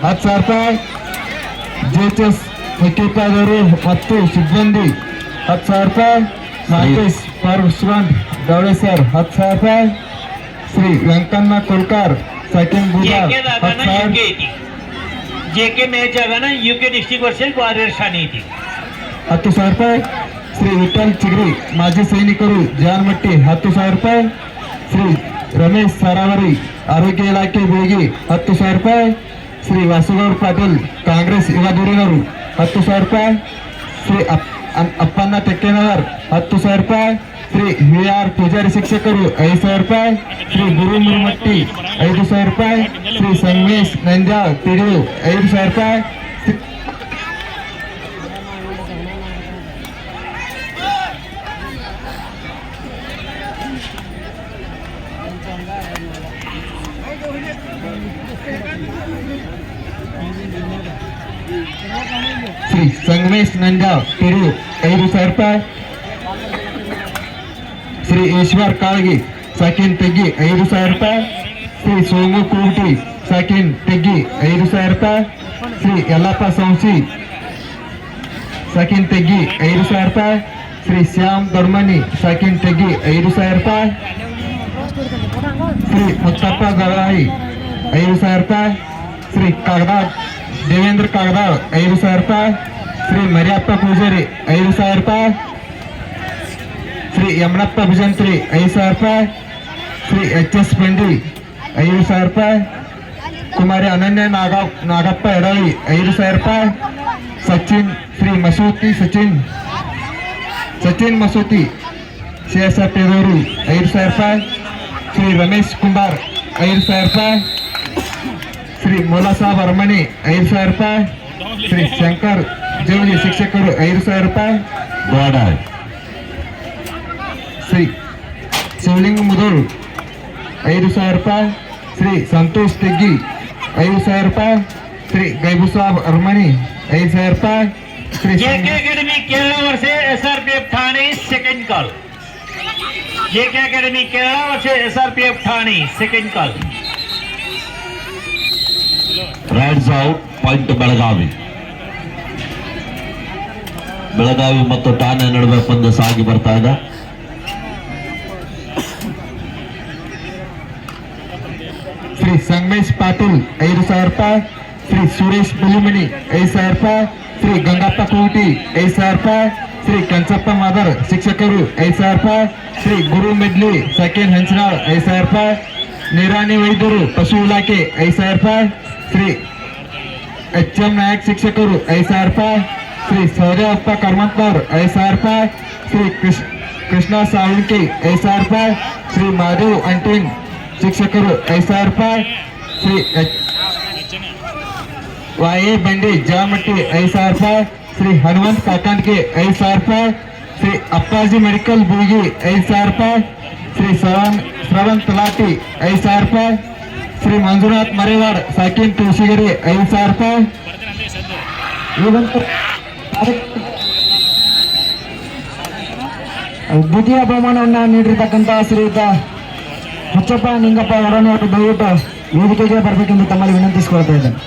10,000 ರೂಪಾಯಿ. ಜೆಎಚ್ಎಸ್ ಮುಖ್ಯೋಪಾಧ್ಯಾಯರು ಮತ್ತು ಸಿಬ್ಬಂದಿ 10,000 ರೂಪಾಯಿ. ನಾಗೇಶ್ ಪರಶುರಾಮ್ ಗೌಡೆ ಸರ್ 10,000 ರೂಪಾಯಿ. ಶ್ರೀ ವೆಂಕಣ್ಣ ಕೋಲ್ಕರ್ ಸೆಕೆಂಡ್ ಬುಧವಾರ 10,000. जेके मैच आगा ना यूके डिस्ट्रिक्ट वर्सेस वारियर ठाणे येथे 10,000 ರೂಪಾಯಿ. ಶ್ರೀ ವಿಠಲ್ ಚಿಗ್ರಿ ಮಾಜಿ ಸೈನಿಕರು ಜಾನಮಟ್ಟಿ 10,000 ರೂಪಾಯಿ. ಶ್ರೀ ರಮೇಶ್ ಸರಾವರಿ ಆರೋಗ್ಯ ಇಲಾಖೆ ಬೆಳಗಿ 10,000 ರೂಪಾಯಿ. ಶ್ರೀ ವಾಸುಗೌಡ ಪಾಟೀಲ್ ಕಾಂಗ್ರೆಸ್ ಯುವ ಧುರೀಣರು 10,000 ರೂಪಾಯಿ. ಶ್ರೀ ಅಪ್ಪಣ್ಣ ತೆಕ್ಕೇನವರ್ 10,000 ರೂಪಾಯಿ. ಶ್ರೀ ವಿ.ಆರ್. ಪೂಜಾರಿ ಶಿಕ್ಷಕರು 5,000 ರೂಪಾಯಿ. ಶ್ರೀ ಗುರು ಮುರುಮಟ್ಟಿ 5,000 ರೂಪಾಯಿ. ಶ್ರೀ ಸಂಗಮೇಶ್ ನಂದ್ಯಾಳ್ ಪಿಡಿಯು 5,000 ರೂಪಾಯಿ. ಶ್ರೀ ಸಂಗಮೇಶ್ ನಂದ್ಯಾಳ್ ಪಿಡಿಯು 5,000 ರೂಪಾಯಿ. ಶ್ರೀ ಈಶ್ವರ್ ಕಾಳಗಿ ಸೆಕೆಂಡ್ ತೆಗ್ಗಿ 5,000 ರೂಪಾಯಿ. ಶ್ರೀ ಸೋಮು ಕೂಟಿ ಸೆಕೆಂಡ್ ತೆಗ್ಗಿ 5,000 ರೂಪಾಯಿ. ಶ್ರೀ ಯಲ್ಲಪ್ಪ ಸಂಸಿ ಸೆಕೆಂಡ್ ತೆಗ್ಗಿ 5,000 ರೂಪಾಯಿ. ಶ್ರೀ ಶ್ಯಾಮ್ ದೊಡ್ಮನಿ ಸೆಕೆಂಡ್ ತೆಗ್ಗಿ 5,000 ರೂಪಾಯಿ. ಶ್ರೀ ಮುತ್ತಪ್ಪ ಗವಾಯಿ 5,000 ರೂಪಾಯಿ. ಶ್ರೀ ಕಾಗದಾಳ್ ದೇವೇಂದ್ರ ಕಾಗದಾಳ್ 5,000 ರೂಪಾಯಿ. ಶ್ರೀ ಮರಿಯಪ್ಪ ಪೂಜಾರಿ 5,000 ರೂಪಾಯಿ. ಶ್ರೀ ಯಮನಪ್ಪ ಭಜಂತ್ರಿ 5,000 ರೂಪಾಯಿ. ಶ್ರೀ ಎಚ್.ಎಸ್. ಪಂಡಿ 5,000 ರೂಪಾಯಿ. ಕುಮಾರಿ ಅನನ್ಯ ನಾಗಪ್ಪ ಎಡಳಿ 5,000 ರೂಪಾಯಿ. ಸಚಿನ್ ಶ್ರೀ ಮಸೂತಿ ಸಚಿನ್ ಮಸೂತಿ ಸಿಎಸ್ಆರ್ಟಿದವರು 5,000 ರೂಪಾಯಿ. ಶ್ರೀ ರಮೇಶ್ ಕುಮಾರ್ 5,000 ರೂಪಾಯಿ. ಶ್ರೀ ಮೂಲಾಸಾಬ್ ಅರಮಣಿ 5,000 ರೂಪಾಯಿ. ಶ್ರೀ ಶಂಕರ್ ಜವಳಿ ಶಿಕ್ಷಕರು 5,000 ರೂಪಾಯಿ. ಶ್ರೀ ಶಿವಲಿಂಗ ಮುದೋಳು 5,000 ರೂಪಾಯಿ. ಶ್ರೀ ಸಂತೋಷ್ ತೆಗ್ಗಿ 5,000 ರೂಪಾಯಿ. ಶ್ರೀ ಗೈಬುಸಾಬ್ ಅರಮಣಿ 5,000 ರೂಪಾಯಿ. Shri JK academy Kerala versus SRPF Thane second call. JK academy Kerala versus SRPF Thane second call. Raids out point Belagavi ಮತ್ತು ಠಾಣೆ ನಡುವೆ ಪಂದ್ಯ ಸಾಗಿ ಬರ್ತಾ ಇದೆ. ಶ್ರೀ ಸಂಗಮೇಶ್ ಪಾಟೀಲ್ 5,000 ರೂಪಾಯಿ. ಶ್ರೀ ಸುರೇಶ್ ಬುಲಿಮನಿ 5,000 ರೂಪಾಯಿ. ಶ್ರೀ ಗಂಗಪ್ಪ ಕೋಟಿ 5,000 ರೂಪಾಯಿ. ಶ್ರೀ ಕಂಚಪ್ಪ ಮಾದರ್ ಶಿಕ್ಷಕರು 5,000 ರೂಪಾಯಿ. ಶ್ರೀ ಗುರು ಮೆಡ್ಲಿ ಸೆಕೆಂಡ್ ಹಂಚನಾಳ್ 5,000 ರೂಪಾಯಿ. ನಿರಾಣಿ ವೈದ್ಯರು ಪಶು ಇಲಾಖೆ 5,000 ರೂಪಾಯಿ. ಶ್ರೀ ಎಚ್.ಎಂ. ನಾಯಕ್ ಶಿಕ್ಷಕರು 5,000 ರೂಪಾಯಿ. ಶ್ರೀ ಸೌರ್ಯಪ್ಪ ಕರ್ಮಂತವ್ರು 5,000 ರೂಪಾಯಿ. ಶ್ರೀ ಕೃಷ್ಣ ಸಾಳುಂಕಿ 5,000 ರೂಪಾಯಿ. ಶ್ರೀ ಮಾಧವ್ ಅಂಟಿನ್ ಶಿಕ್ಷಕರು 5,000 ರೂಪಾಯಿ. ಶ್ರೀ ವಾಯೆ ಬಂಡಿ ಜಾಮಟ್ಟಿ 5,000 ರೂಪಾಯಿ. ಶ್ರೀ ಹನುಮಂತ್ ಕಾಕಂಡ್ಗೆ 5,000 ರೂಪಾಯಿ. ಶ್ರೀ ಅಪ್ಪಾಜಿ ಮೆಡಿಕಲ್ ಬೂಗಿ 5,000 ರೂಪಾಯಿ. ಶ್ರೀ ಶ್ರವಣ್ ತಲಾಟಿ 5,000 ರೂಪಾಯಿ. ಶ್ರೀ ಮಂಜುನಾಥ್ ಮರೇವಾಡ್ ಸಾಕಿನ್ ತುಳಸಿಗಿರಿ 5,000 ರೂಪಾಯಿ. ದ್ವಿತೀಯ ಬಹುಮಾನವನ್ನು ನೀಡಿರ್ತಕ್ಕಂಥ ಶ್ರೀಯುತ ಹುಚ್ಚಪ್ಪ ನಿಂಗಪ್ಪ ಹೊರನವರು ದಯವಿಟ್ಟು ವೇದಿಕೆಗೆ ಬರಬೇಕೆಂದು ತಮ್ಮಲ್ಲಿ ವಿನಂತಿಸಿಕೊಳ್ತಾ ಇದ್ದೇನೆ.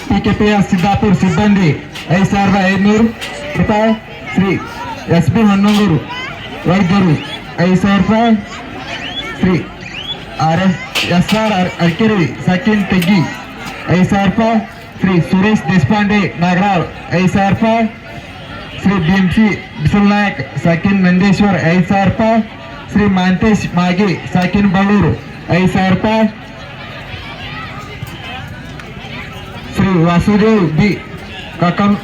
ಪಿಕೆಪಿಎಸ್ ಸಿದ್ದಾಪುರ ಸಿಬ್ಬಂದಿ 5,500 ರೂಪಾಯಿ. ಶ್ರೀ ಎಸ್.ಬಿ. ಹೊನ್ನೂರು ವೈದ್ಯರು 5,000 ರೂಪಾಯಿ. ಶ್ರೀ ಎಸ್.ಆರ್. ಅರ್ಕೆರೆ ಸೆಕೆಂಡ್ ತೆಗ್ಗಿ 5,000 ರೂಪಾಯಿ. ಶ್ರೀ ಸುರೇಶ್ ದೇಶಪಾಂಡೆ ನಾಗರಾಳ್ 5,000 ರೂಪಾಯಿ. ಶ್ರೀ ಬಿ.ಎಂ.ಸಿ. ಬಿಸಲ್ ನಾಯಕ್ ಸೆಕೆಂಡ್ ನಂದೇಶ್ವರ್ 5,000 ರೂಪಾಯಿ. ಶ್ರೀ ಮಾಂತೇಶ್ ಮಾಗಿ ಸೆಕೆಂಡ್ ಬಳ್ಳೂರು 5,000 ರೂಪಾಯಿ. ಶ್ರೀ ವಾಸುದೇವ್ ಬಿ ಕಾರ್ಕೋನ್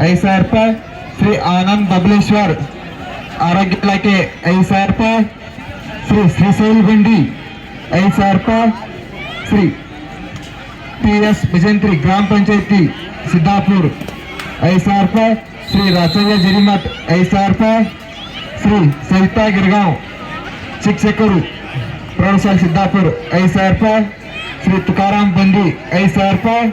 5,000 ರೂಪಾಯಿ. ಶ್ರೀ ಆನಂದ್ ಬಬಲೇಶ್ವರ್ ಆರೋಗ್ಯ ಇಲಾಖೆ 5,000 ರೂಪಾಯಿ. ಶ್ರೀ ಶ್ರೀಶೈಲ್ ಬಂಡಿ 5,000 ರೂಪಾಯಿ. ಶ್ರೀ ಟಿ.ಎಸ್. ಭಜಂತ್ರಿ ಗ್ರಾಮ ಪಂಚಾಯತಿ ಸಿದ್ದಾಪುರ್ 5,000 ರೂಪಾಯಿ. ಶ್ರೀ ರಾಚಯ್ಯ ಜರಿಮಠ್ 5,000 ರೂಪಾಯಿ. ಶ್ರೀ ಸವಿತಾ ಗಿರ್ಗಾಂವ್ ಶಿಕ್ಷಕರು ಪ್ರೌಢಶಾಲೆ ಸಿದ್ದಾಪುರ್ 5,000 ರೂಪಾಯಿ. ಶ್ರೀ ತುಕಾರಾಮ್ ಬಂಡಿ 5,000 ರೂಪಾಯಿ.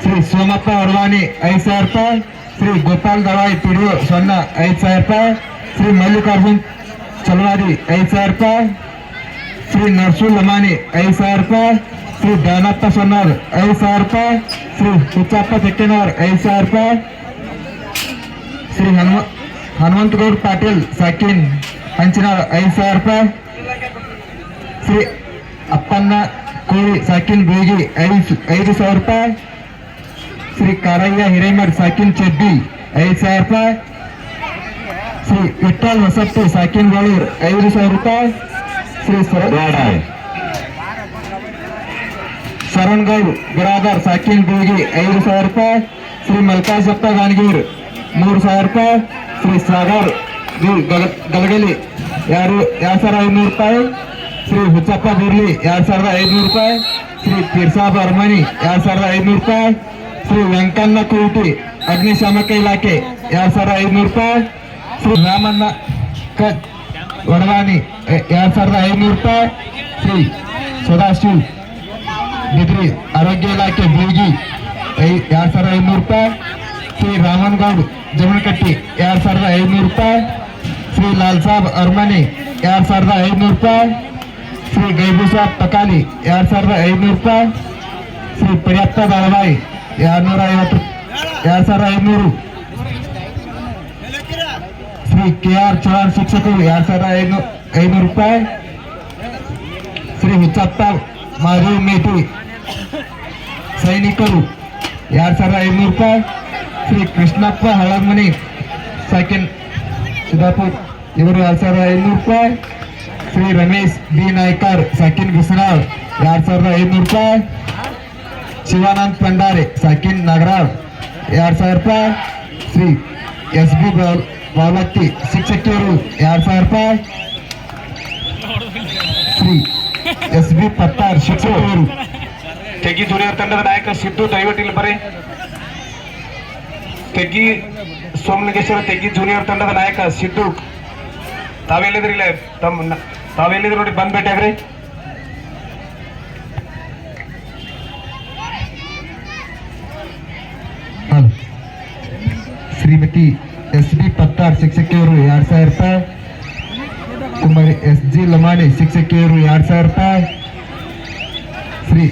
ಶ್ರೀ ಸೋಮಪ್ಪ ವರವಾನಿ 5,000 ರೂಪಾಯಿ. ಶ್ರೀ ಗೋಪಾಲ್ ದವಾಯಿ ಪಿಡಿಒ ಸೊನ್ನ 5,000 ರೂಪಾಯಿ. ಶ್ರೀ ಮಲ್ಲಿಕಾರ್ಜುನ್ ಚಲವಾದಿ 5,000 ರೂಪಾಯಿ. ಶ್ರೀ ನರ್ಸು ಲಮಾನಿ 5,000 ರೂಪಾಯಿ. ಶ್ರೀ ದಾನಪ್ಪ ಸೊನ್ನಾರ್ 5,000 ರೂಪಾಯಿ. ಶ್ರೀ ಹುಚ್ಚಪ್ಪ ತೆಕ್ಕೆನವರ್ 5,000 ರೂಪಾಯಿ. ಶ್ರೀ ಹನುಮಂತಗೌಡ ಪಾಟೀಲ್ ಸಾಕಿನ್ ಹಂಚಿನಾಳ್ 5,000 ರೂಪಾಯಿ. ಶ್ರೀ ಅಪ್ಪಣ್ಣ ಕೋಳಿ ಸಾಕಿನ್ ಬೇಗಿ 5,000 ರೂಪಾಯಿ. ಶ್ರೀ ಕಾರಯ್ಯ ಹಿರೇಮಠ್ ಸಾಕಿನ್ ಚೆಡ್ಡಿ 5,000 ರೂಪಾಯಿ. ಶ್ರೀ ವಿಠ್ಠಲ್ ಹೊಸಟ್ಟಿ ಸಾಕಿನ್ ಗೋಳೂರ್ 5,000 ರೂಪಾಯಿ. ಶ್ರೀ ಶರಣ್ ಗೌಡ್ ಬಿರಾದರ್ ಸಾಕಿನ್ ಬೇಗಿ 5,000 ರೂಪಾಯಿ. ಶ್ರೀ ಮಲ್ಕಾಜಪ್ಪ ಗಾನಗೀರ್ 3,000 ರೂಪಾಯಿ. ಶ್ರೀ ಸಾಗರ್ ಗಲಗಲಿ 2,500 ರೂಪಾಯಿ. ಶ್ರೀ ಹುಚ್ಚಪ್ಪ ಬಿರ್ಲಿ 2,500 ರೂಪಾಯಿ. ಶ್ರೀ ಪಿರ್ಸಾಬ್ ಅರ್ಮನಿ 2,500 ರೂಪಾಯಿ. ಶ್ರೀ ವೆಂಕಣ್ಣ ಕುರುಟಿ ಅಗ್ನಿಶಾಮಕ ಇಲಾಖೆ 2,500 ರೂಪಾಯಿ. ಶ್ರೀ ರಾಮಣ್ಣ ವಡವಾನಿ 2,500 ರೂಪಾಯಿ. ಶ್ರೀ ಸದಾಶಿವ್ ಬಿದ್ರಿ ಆರೋಗ್ಯ ಇಲಾಖೆ ಬೀಗಿ 2,500 ರೂಪಾಯಿ. ಶ್ರೀ ರಾಮನ್ಗೌಡ್ ಜಮನಕಟ್ಟಿ 2,500 ರೂಪಾಯಿ. ಶ್ರೀ ಲಾಲ್ ಸಾಬ್ ಅರ್ಮನಿ 2,500 ರೂಪಾಯಿ. ಶ್ರೀ ಗೈಬುಸಾಬ್ ತಕಾಲಿ 2,500 ರೂಪಾಯಿ. ಶ್ರೀ ಪ್ರಿಯಪ್ಪ ದಾಳವಾಯಿ 2,500. ಶ್ರೀ KR ಚೌಹಾಣ್ ಶಿಕ್ಷಕರು 2,500 ರೂಪಾಯಿ. ಶ್ರೀ ಹುಚ್ಚಪ್ಪ ಮಾಧವ್ ಮೇಟಿ ಸೈನಿಕರು 2,500 ರೂಪಾಯಿ. ಶ್ರೀ ಕೃಷ್ಣಪ್ಪ ಹಳಮನಿ ಸಾಕಿನ್ ಸಿದ್ದಾಪುರ್ ಇವರು 2,500 ರೂಪಾಯಿ. ಶ್ರೀ ರಮೇಶ್ ಬಿ ನಾಯ್ಕರ್ ಸಾಕಿನ್ ಬಿಸನಾಳ್ 2,500 ರೂಪಾಯಿ. ಶಿವಾನಂದ್ ಭಂಡಾರೆ ಸಾಕಿನ್ ನಾಗರಾಳ್ 2,000 ರೂಪಾಯಿ. ಶ್ರೀ SB ಬಾವಲತ್ತಿ ಶಿಕ್ಷಕಿಯರು 2,000 ರೂಪಾಯಿ. ಶ್ರೀ SB ಪತ್ತಾರ್ ಶಿಕ್ಷಕರು. ತೆಗ್ಗಿ ಜೂನಿಯರ್ ತಂಡದ ನಾಯಕ ಸಿದ್ದು ದಯವಿಟ್ಟು ಇಲ್ಲಿ ಬರ್ರಿ. ತೆಗ್ಗಿ ಸೋಮಲಿಂಗೇಶ್ವರ ತೆಗ್ಗಿ ಜೂನಿಯರ್ ತಂಡದ ನಾಯಕ ಸಿದ್ದು ತಾವೆಲ್ಲಿದ್ರಿ ಇಲ್ಲ ತಾವೆಲ್ಲಿದ್ರು ನೋಡಿ ಬಂದ್ ಭೇಟಿಯಾಗ್ರಿ. ಶ್ರೀಮತಿ SB ಪತ್ತಾರ್ ಶಿಕ್ಷಕಿಯರು 2,000 ರೂಪಾಯಿ. ಕುಮಾರಿ SG ಲಮಾಣಿ ಶಿಕ್ಷಕಿಯರು 2,000 ರೂಪಾಯಿ. ಶ್ರೀ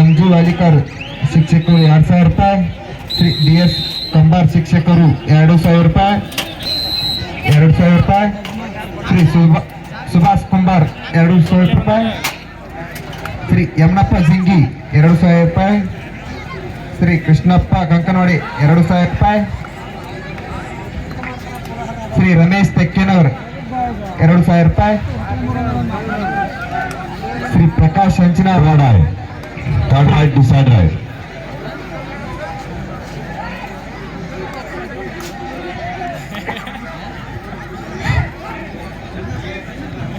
MG ವಾಲಿಕರ್ ಶಿಕ್ಷಕರು 2,000 ರೂಪಾಯಿ. ಶ್ರೀ DS ಕಂಬಾರ್ ಶಿಕ್ಷಕರು 2,000 ರೂಪಾಯಿ. 2,000 ರೂಪಾಯಿ. ಶ್ರೀ ಸುಭಾಷ್ ಕುಂಬಾರ್ 2,000 ರೂಪಾಯಿ. ಶ್ರೀ ಯಮನಪ್ಪ ಜಿಂಗಿ 2,000 ರೂಪಾಯಿ. ಶ್ರೀ ಕೃಷ್ಣಪ್ಪ ಕಂಕನವಾಡಿ 2,000 ರೂಪಾಯಿ. ಶ್ರೀ ರಮೇಶ್ ತೆಕ್ಕೆನವರ್ 2,000 ರೂಪಾಯಿ. ಶ್ರೀ ಪ್ರಕಾಶ್ ಹಂಚಿನ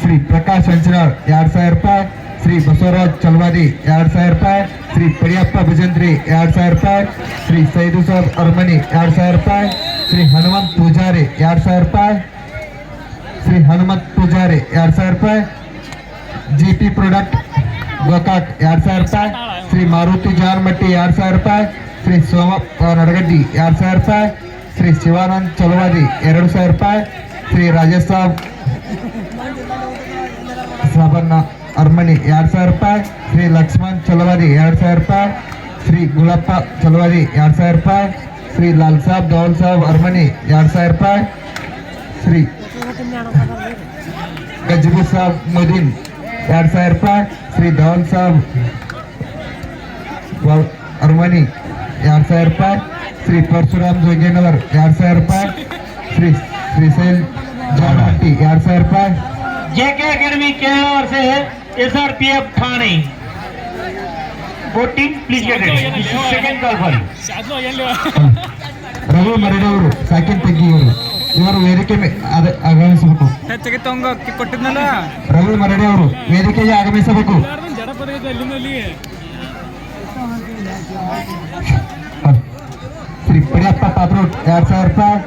ಶ್ರೀ ಪ್ರಕಾಶ್ ಹಂಚಿನಾಳ್ 2,000 ರೂಪಾಯಿ. ಶ್ರೀ ಬಸವರಾಜ್ ಚಲ್ವಾದಿ 2,000 ರೂಪಾಯಿ. ಶ್ರೀ ಪಡಿಯಪ್ಪ ಭಜಂತ್ರಿ 2,000 ರೂಪಾಯಿ. ಶ್ರೀ ಸೈದು ಸಾಬ್ ಅರ್ಮನಿ 2,000 ರೂಪಾಯಿ. ಶ್ರೀ ಹನುಮಂತ್ ಪೂಜಾರಿ 2,000 ರೂಪಾಯಿ. ಶ್ರೀ ಹನುಮಂತ್ ಪೂಜಾರಿ 2,000 ರೂಪಾಯಿ. GP ಪ್ರಾಡಕ್ಟ್ ಗೋಕಾಕ್ 2,000 ರೂಪಾಯಿ. ಶ್ರೀ ಮಾರುತಿ ಜಾರ್ಮಟ್ಟಿ 2,000 ರೂಪಾಯಿ. ಶ್ರೀ ಸೋಮಪ್ಪ ನಡಗಡ್ಡಿ 2,000 ರೂಪಾಯಿ. ಶ್ರೀ ಶಿವಾನಂದ್ ಚಲವಾದಿ 2,000 ರೂಪಾಯಿ. ಶ್ರೀ ರಾಜೇಶ್ ಸಾಬಣ್ಣ ಅರ್ಮನಿ 2,000 ರೂಪಾಯಿ. ಶ್ರೀ ಲಕ್ಷ್ಮಣ್ ಚಲವಾದಿ 2,000 ರೂಪಾಯಿ. ಶ್ರೀ ಗುಳಪ್ಪ ಚಲವಾದಿ 2,000 ರೂಪಾಯಿ. ಶ್ರೀ ಲಾಲ್ ಸಾಬ್ ದೌಲ್ ಸಾಬ್ ಅರ್ಮನಿ 2,000 ರೂಪಾಯಿ. ಶ್ರೀ ಗಜ್ಬು ಸಾಬ್ ಮುದೀನ್ 2,000 ರೂಪಾಯಿ. ಶ್ರೀ ದೌಲ್ ಸಾಬ್ ಅರ್ಮನಿ 2,000 ರೂಪಾಯಿ. ಶ್ರೀ ಪರಶುರಾಮ್ ಜೋಗೇನವರ್ 2,000 ರೂಪಾಯಿ. ಶ್ರೀ ಶ್ರೀಶೈಲ್ ಜಾಮಟ್ಟಿ 2,000 ರೂಪಾಯಿ. JK academy Kerala versus SRPF Thane 14 please get it. Second call for Ravi ಮರಡವರು ಸಾಕಿನ್ ತೆಗ್ಗಿಯವರು ಇವರು ವೇದಿಕೆ ಆಗಮಿಸಬೇಕು. ಕೊಟ್ಟಿದ್ನಲ್ಲ ರವಿ ಮರಡಿ ಅವರು ವೇದಿಕೆಗೆ ಆಗಮಿಸಬೇಕು. ಶ್ರೀ ಪಡಿಯಪ್ಪ ಪಾತ್ರೋಟ್ 2,000 ರೂಪಾಯಿ.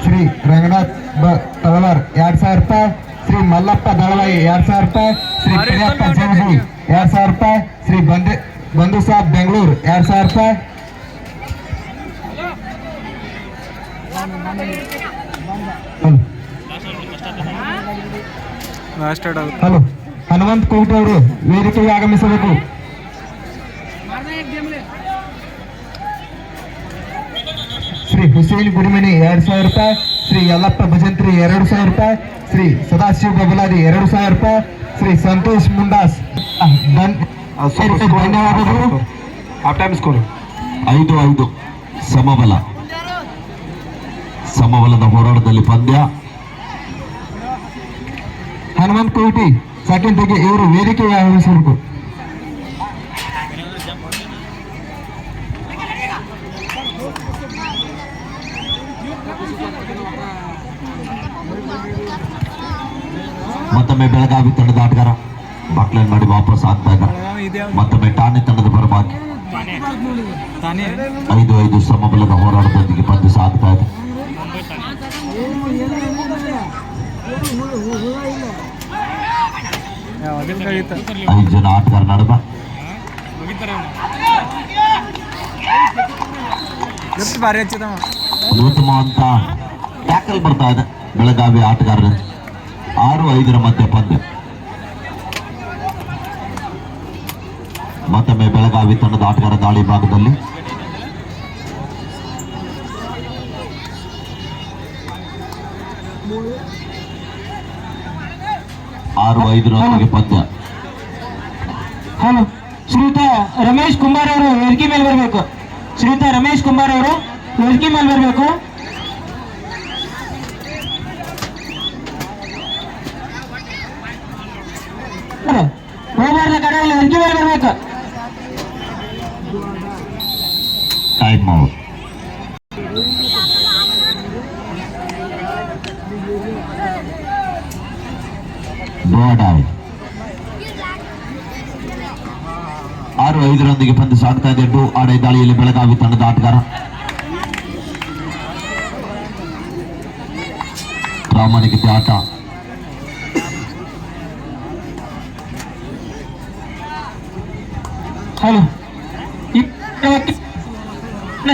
ಶ್ರೀ ರಂಗನಾಥ್ ತಳವಾರ್ 2,000 ರೂಪಾಯಿ. ಶ್ರೀ ಮಲ್ಲಪ್ಪ ದಳವಾಯಿ 2,000 ರೂಪಾಯಿ. ಶ್ರೀ ಪಡಿಯಪ್ಪ ಜಂಗಿ 2,000 ರೂಪಾಯಿ. ಶ್ರೀ ಬಂಧು ಸಾಬ್ ಬೆಂಗಳೂರು 2,000 ರೂಪಾಯಿ. ಹಲೋ ಲಾಸ್ಟ್ ಆಡ್ ಆಗುತ್ತೆ. ಹಲೋ ಹನುಮಂತ್ ಕೋಟಿ ಅವರು ವೇದಿಕೆಗೆ ಆಗಮಿಸಬೇಕು. ಶ್ರೀ ಹುಸೇನ್ ಗುರುಮನಿ 2000 ರೂಪಾಯಿ, ಶ್ರೀ ಯಲ್ಲಪ್ಪ ಭಜಂತ್ರಿ 2000 ರೂಪಾಯಿ, ಶ್ರೀ ಸದಾಶಿವ ಬಬಲಾದಿ 2000 ರೂಪಾಯಿ, ಶ್ರೀ ಸಂತೋಷ್ ಮುಂಡಾಸ್ ಧನ್ಯವಾದಗಳು. ಹಾಫ್ ಟೈಮ್ ಸ್ಕೋರ್ 5-5 ಸಮಬಲದ ಹೋರಾಟದಲ್ಲಿ ಪಂದ್ಯ. ಹನುಮಂತ್ ಕೋಟಿ ಸೆಕೆಂಡ್ ತೆಗೆ ಇವರು ವೇದಿಕೆಗೆ ಆಗಮಿಸಬೇಕು. ಮತ್ತೊಮ್ಮೆ ಬೆಳಗಾವಿ ತಂಡದ ಆಟಗಾರ ಬಾಕ್ಲೈನ್ ಮಾಡಿ ವಾಪಸ್ ಆಗ್ತಾ ಇದ್ದಾರೆ. ಮತ್ತೊಮ್ಮೆ ಠಾಣೆ ತಂಡದ ಪರವಾಗಿ ತಾನೇ 5-5 ಸಮಬಲದ ಹೋರಾಟದೊಂದಿಗೆ ಪಂದ್ಯ ಸಾಗ್ತಾ ಇದೆ. ಮುಗಿತಾರೆ 5 ಜನ ಆಟಗಾರ ನಡುವೆ ಎಷ್ಟು ಭಾರಿ ಹಚ್ಚಿದವ. ಒಂದು ಉತ್ತಮವಂತ ಟ್ಯಾಕಲ್ ಬರ್ತಾ ಇದೆ ಬೆಳಗಾವಿ ಆಟಗಾರರಿಂದ. 6-5 ಮಧ್ಯೆ ಪಂದ್ಯ. ಮತ್ತೊಮ್ಮೆ ಬೆಳಗಾವಿ ತಂಡದ ಆಟಗಾರ ದಾಳಿ ಭಾಗದಲ್ಲಿ 6-5 ಪಂದ್ಯ. ಹಲೋ ಶ್ರೀಯುತ ರಮೇಶ್ ಕುಮಾರ್ ಅವರು ವೇದಿಕೆ ಮೇಲೆ ಬರಬೇಕು. ಶ್ರೀಯುತ ರಮೇಶ್ ಕುಮಾರ್ ಅವರು ವೇದಿಕೆ ಮೇಲೆ ಬರಬೇಕು. ಹೋಗಬಾರ್ದ ಕಡೆ ವೇದಿಕೆ ಮೇಲೆ ಬರಬೇಕು. Time out. ಬೋರ್ಡಾಯ್ 6-5 ಪಂದ್ಯ ಸಾಗ್ತಾ ಇದೆ. ಆಡೈ ದಾಳಿಯಲ್ಲಿ ಬೆಳಗಾವಿ ತಂಡದ ಆಟಗಾರ ಪ್ರಾಮಾಣಿಕತೆ ಆಟ. ಹಲೋ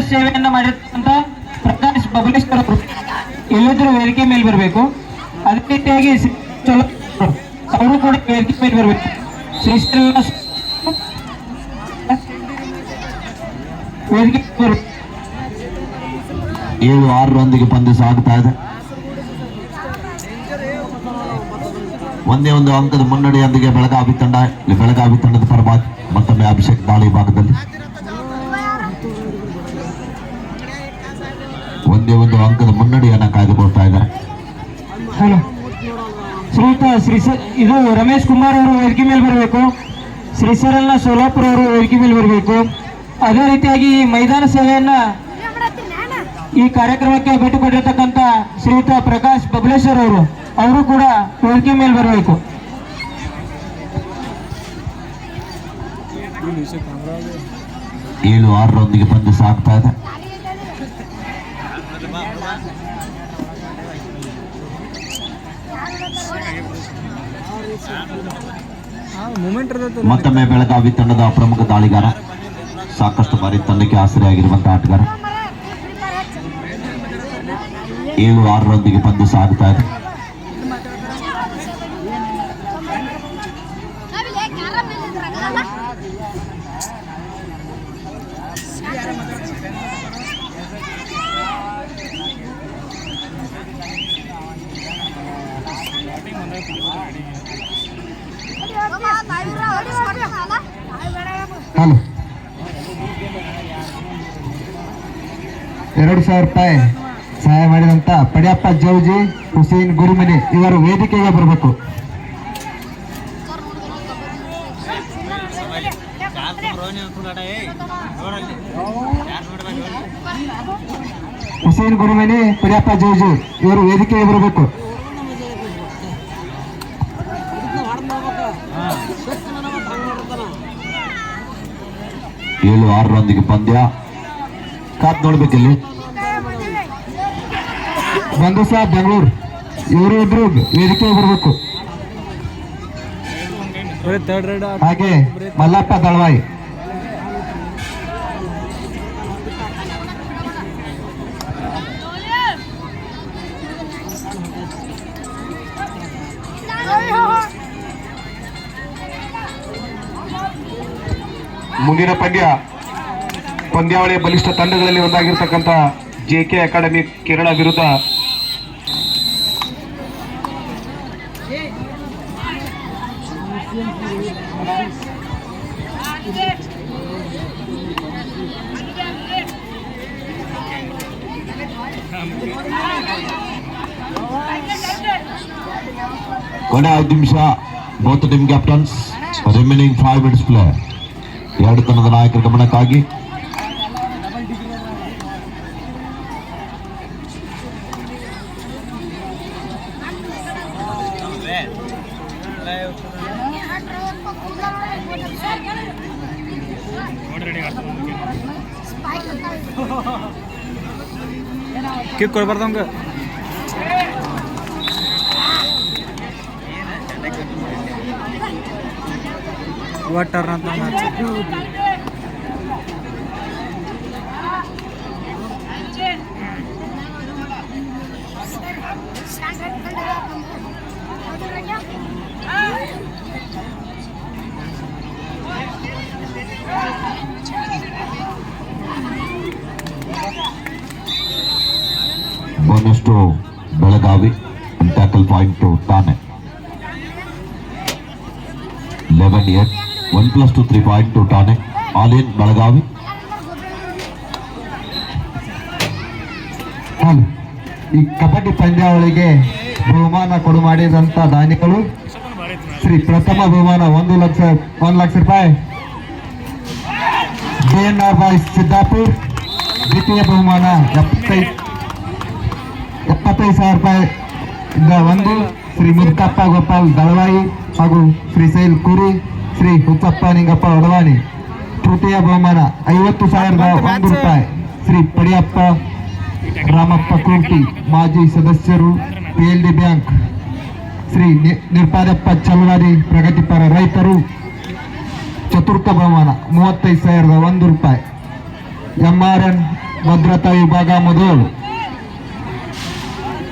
ಸೇವೆಯನ್ನ ಮಾಡಿರ್ತಕ್ಕಂಥ ಪ್ರಕಾಶ್ ಬಬಲೇಶ್ವರ ಅವರು ಎಲ್ಲಾದ್ರೂ ವೇದಿಕೆ ಮೇಲೆ ಬರಬೇಕು. ಅದೇ ರೀತಿಯಾಗಿ ಅವರು ಕೂಡ ವೇದಿಕೆ ಮೇಲೆ ಬರಬೇಕು. ಶ್ರೀಶ್ರೀ ವೇದಿಕೆ 7-6 ಪಂದ್ಯ ಸಾಗ್ತಾ ಇದೆ. ಒಂದೇ ಒಂದು ಅಂಕದ ಮುನ್ನಡೆಯೊಂದಿಗೆ ಬೆಳಗಾವಿ ತಂಡದ ಪರವಾಗಿ ಮತ್ತೊಮ್ಮೆ ಅಭಿಷೇಕ್ ದಾಳಿ ಭಾಗದಲ್ಲಿ ಒಂದೇ ಒಂದು ಅಂಕದ ಮುನ್ನಡೆಯನ್ನ ಕಾಯ್ದುಕೊಳ್ತಾ ಇದ್ದಾರೆ. ಹಲೋ ಶ್ರೀಯುತ ಇದು ರಮೇಶ್ ಕುಮಾರ್ ಅವರು ವೇದಿಕೆ ಮೇಲೆ ಬರಬೇಕು. ಶ್ರೀಶರಲ್ನ ಸೋಲಾಪುರ ಅವರು ವೇದಿಕೆ ಮೇಲೆ ಬರಬೇಕು. ಅದೇ ರೀತಿಯಾಗಿ ಈ ಮೈದಾನ ಸೇವೆಯನ್ನ ಈ ಕಾರ್ಯಕ್ರಮಕ್ಕೆ ಭೇಟಿ ಕೊಟ್ಟಿರ್ತಕ್ಕಂಥ ಶ್ರೀಯುತ ಪ್ರಕಾಶ್ ಬಬಲೇಶ್ವರ್ ಅವರು ಕೂಡ ವೇದಿಕೆ ಮೇಲೆ ಬರಬೇಕು. 7-6 ಪಂದ್ಯ ಸಾಗ್ತಾ ಇದೆ. ಮೂಮೆಂಟ್ ಇರ್ತೈತೆ. ಮತ್ತೊಮ್ಮೆ ಬೆಳಗಾವಿ ತಂಡದ ಪ್ರಮುಖ ದಾಳಿಗಾರ, ಸಾಕಷ್ಟು ಬಾರಿ ತಂಡಕ್ಕೆ ಆಸರೆಯಾಗಿರುವಂತಹ ಆಟಗಾರ. 7-6 ಪಂದ್ಯ ಸಾಗ್ತಾ ಇದೆ. ಹಲೋ 2,000 ರೂಪಾಯಿ ಸಹಾಯ ಮಾಡಿದಂತ ಪಡ್ಯಪ್ಪ ಜೌಜಿ, ಹುಸೇನ್ ಗುರುಮನಿ ಇವರು ವೇದಿಕೆಗೆ ಬರಬೇಕು. ಹುಸೇನ್ ಗುರುಮನಿ, ಪಡ್ಯಪ್ಪ ಜೌಜಿ ಇವರು ವೇದಿಕೆಗೆ ಬರಬೇಕು. ಏಳು 6 ಪಂದ್ಯ ಕಾತ್ ನೋಡ್ಬೇಕಿಲ್ಲಿ. ಬಂದು ಸಾಬ್ ಬೆಂಗಳೂರು ಇವರು ಇಬ್ರು ವೇದಿಕೆಗೆ ಬರಬೇಕು. ಥರ್ಡ್ ರೈಡ್ ಹಾಗೆ ಮಲ್ಲಪ್ಪ ದಳವಾಯಿ. ಮುಂದಿನ ಪಂದ್ಯಾವಳಿಯ ಬಲಿಷ್ಠ ತಂಡಗಳಲ್ಲಿ ಒಂದಾಗಿರ್ತಕ್ಕಂಥ JK ಅಕಾಡೆಮಿ ಕೇರಳ ವಿರುದ್ಧ ಕೊನೆ 5 ನಿಮಿಷ. Both team captains remaining 5 minutes play. ಎರಡು ತಂಡದ ನಾಯಕರ ಗಮನಕ್ಕಾಗಿ ಕಿಕ್ ಕೊಡ್ಬಾರ್ದು ಹಂಗೆ. ಟರ್ನ್ ಅಂತ match. Bonus to Belagavi, tackle point to Thane. 11-8, 1+2 3 point to Thane. All in Belagavi. ಈ ಕಬಡ್ಡಿ ಪಂದ್ಯಾವಳಿಗೆ ಬಹುಮಾನ ಕೊಡು ಮಾಡಿದಂತ ದಾನಿಗಳು ಶ್ರೀ ಪ್ರಥಮ ಬಹುಮಾನ 1 ಲಕ್ಷ ರೂಪಾಯಿ DNR ಬಾಯ್ಸ್ ಸಿದ್ದಾಪುರ್. ದ್ವಿತೀಯ ಬಹುಮಾನ 75,000 ರೂಪಾಯಿ ಇಂದ ಒಂದು ಶ್ರೀ ಮುರುಕಪ್ಪ ಗೋಪಾಲ್ ದಳವಾಯಿ ಹಾಗೂ ಶ್ರೀಶೈಲ್ ಕುರಿ, ಶ್ರೀ ಹುಚ್ಚಪ್ಪ ನಿಂಗಪ್ಪ ಒಡವಾಣಿ. ತೃತೀಯ ಬಹುಮಾನ 50,001 ರೂಪಾಯಿ ಶ್ರೀ ಪಡಿಯಪ್ಪ ರಾಮಪ್ಪ ಕುಂಟಿ, ಮಾಜಿ ಸದಸ್ಯರು PLD ಬ್ಯಾಂಕ್. ಶ್ರೀ ನಿರ್ಪಾದಪ್ಪ ಚಲ್ವಾದಿ, ಪ್ರಗತಿಪರ ರೈತರು. ಚತುರ್ಥ ಬಹುಮಾನ 35,001 ರೂಪಾಯಿ MRN ಭದ್ರತಾ ವಿಭಾಗ ಮೊದಲು.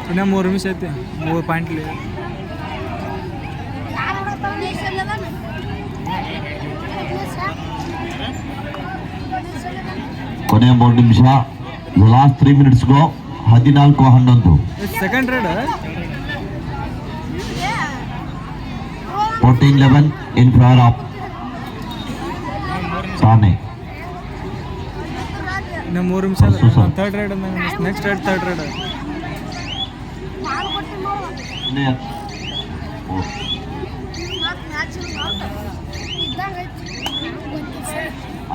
ಇನ್ನೂ 3 ನಿಮಿಷ ಐತಿ. 3 ಪಾಯಿಂಟ್. ಕೊನೆಯ 3 ನಿಮಿಷ. Last 3 minutes go. 14-11. Second raid 14-11 in favour of Thane. ಇನ್ನು 3 ನಿಮಿಷ. Third raid next raid, third raid.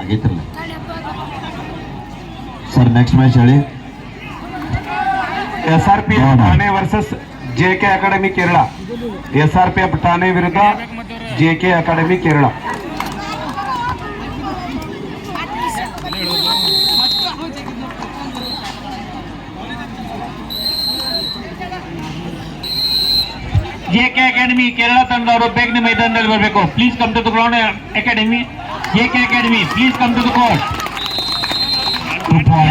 ಆಗೈತ್ರಲ್ಲ ಸರ್. ನೆಕ್ಸ್ಟ್ ಮ್ಯಾಚ್ ಹೇಳಿ. SRPF Thane versus JK academy Kerala. SRPF Thane ವಿರುದ್ಧ JK academy Kerala. JK academy Kerala ತಂಡವರು ಬೇಗನೆ ಮೈದಾನದಲ್ಲಿ ಬರಬೇಕು. Please come to the ground. Academy JK academy please come to the court.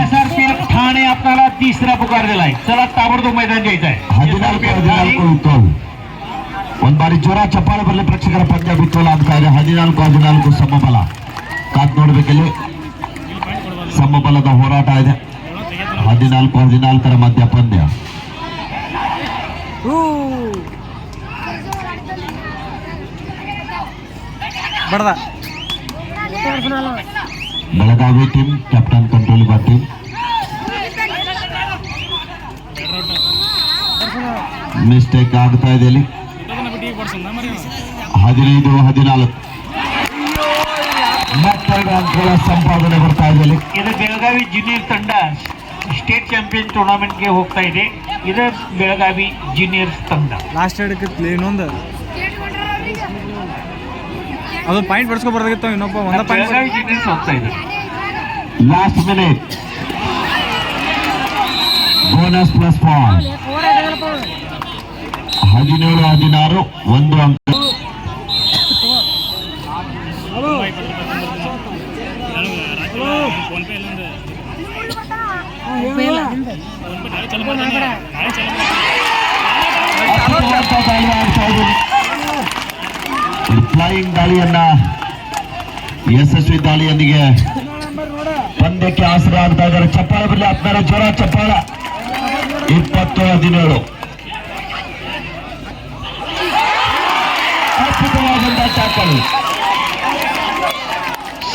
SRPF Thane आपल्याला तिसरा पुकार दिलाय. चला ताबडतोब मैदान घ्यायचं आहे. 14 ಒಂದು ಬಾರಿ ಜೋರ ಚಪ್ಪಾಳೆ ಬರಲಿ. ಪ್ರೇಕ್ಷಕರ ಪಂದ್ಯ ಬಿತ್ತೋಲ ಆಗ್ತಾ ಇದೆ. 14 ಸಮಬಲ. ಕಾದ್ ನೋಡ್ಬೇಕಿಲ್ಲಿ. ಸಮಬಲದ ಹೋರಾಟ ಇದೆ. 14 ಮಧ್ಯ ಪಂದ್ಯ. ಬಡದ ಬೆಳಗಾವಿ ಟೀಮ್ ಕ್ಯಾಪ್ಟನ್ ಕಂಟ್ರೋಲ್ ಬಾ ಟೀಮ್. ಮಿಸ್ಟೇಕ್ ಆಗ್ತಾ ಇದೆ ಇಲ್ಲಿ. 15-14 ಮತ್ತೆರಡು ಅಂಕಗಳ ಸಂಪಾದನೆ ಬರ್ತಾ ಇದೆ ಇಲ್ಲಿ. ಇದು ಬೆಳಗಾವಿ ಜೂನಿಯರ್ ತಂಡ ಸ್ಟೇಟ್ ಚಾಂಪಿಯನ್ ಟೂರ್ನಮೆಂಟ್ಗೆ ಹೋಗ್ತಾ ಇದೆ. ಇದು ಬೆಳಗಾವಿ ಜೂನಿಯರ್ಸ್ ತಂಡ. ಲಾಸ್ಟ್ ಹಿಡಕ್ಕೆ ಇನ್ನೊಂದು ಅದು ಪಾಯಿಂಟ್ ಬಡ್ಸ್ಕೊಬಾರ್ದಾಗಿತ್ತು. ಇನ್ನೊಬ್ಬ ಒಂದ ಪಾಯಿಂಟ್ ಬೆಳಗಾವಿ ಜೂನಿಯರ್ಸ್ ಹೋಗ್ತಾ ಇದೆ. Last minute bonus plus point. 17-16 ಒಂದು ಅಂಕ. ಫ್ಲೈಯಿಂಗ್ ದಾಳಿಯನ್ನ ಯಶಸ್ವಿ ದಾಳಿಯೊಂದಿಗೆ ಪಂದ್ಯಕ್ಕೆ ಆಸರೆ ಆಗ್ತಾ ಇದ್ದಾರೆ. ಚಪ್ಪಾಳೆ ಬರಲಿ ಆತ್ಮರ ಜ್ವರ ಚಪ್ಪಾಳ. 20-17 ಅದ್ಭುತವಾದಂತಹ ಟ್ಯಾಕಲ್.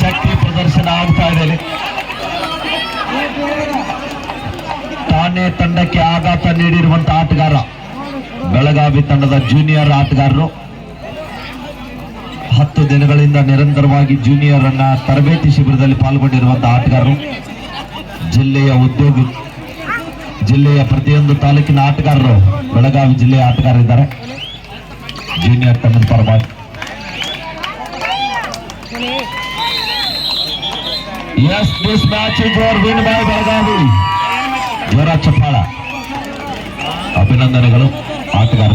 ಶಕ್ತಿ ಪ್ರದರ್ಶನ ಆಗ್ತಾ ಇದೆ. ತಾನೇ ತಂಡಕ್ಕೆ ಆಘಾತ ನೀಡಿರುವಂತಹ ಆಟಗಾರ ಬೆಳಗಾವಿ ತಂಡದ ಜೂನಿಯರ್ ಆಟಗಾರರು. 10 ದಿನಗಳಿಂದ ನಿರಂತರವಾಗಿ ಜೂನಿಯರ್ ಅನ್ನ ತರಬೇತಿ ಶಿಬಿರದಲ್ಲಿ ಪಾಲ್ಗೊಂಡಿರುವಂತಹ ಆಟಗಾರರು. ಜಿಲ್ಲೆಯ ಪ್ರತಿಯೊಂದು ತಾಲೂಕಿನ ಆಟಗಾರರು ಬೆಳಗಾವಿ ಜಿಲ್ಲೆಯ ಆಟಗಾರರಿದ್ದಾರೆ ಜೂನಿಯರ್ ತಂಡದ ಪರವಾಗಿ. Yes, this match is your win by Belagavi. ಜೋರ ಚಪ್ಪಾಳ. ಅಭಿನಂದನೆಗಳು ಆಟಗಾರ.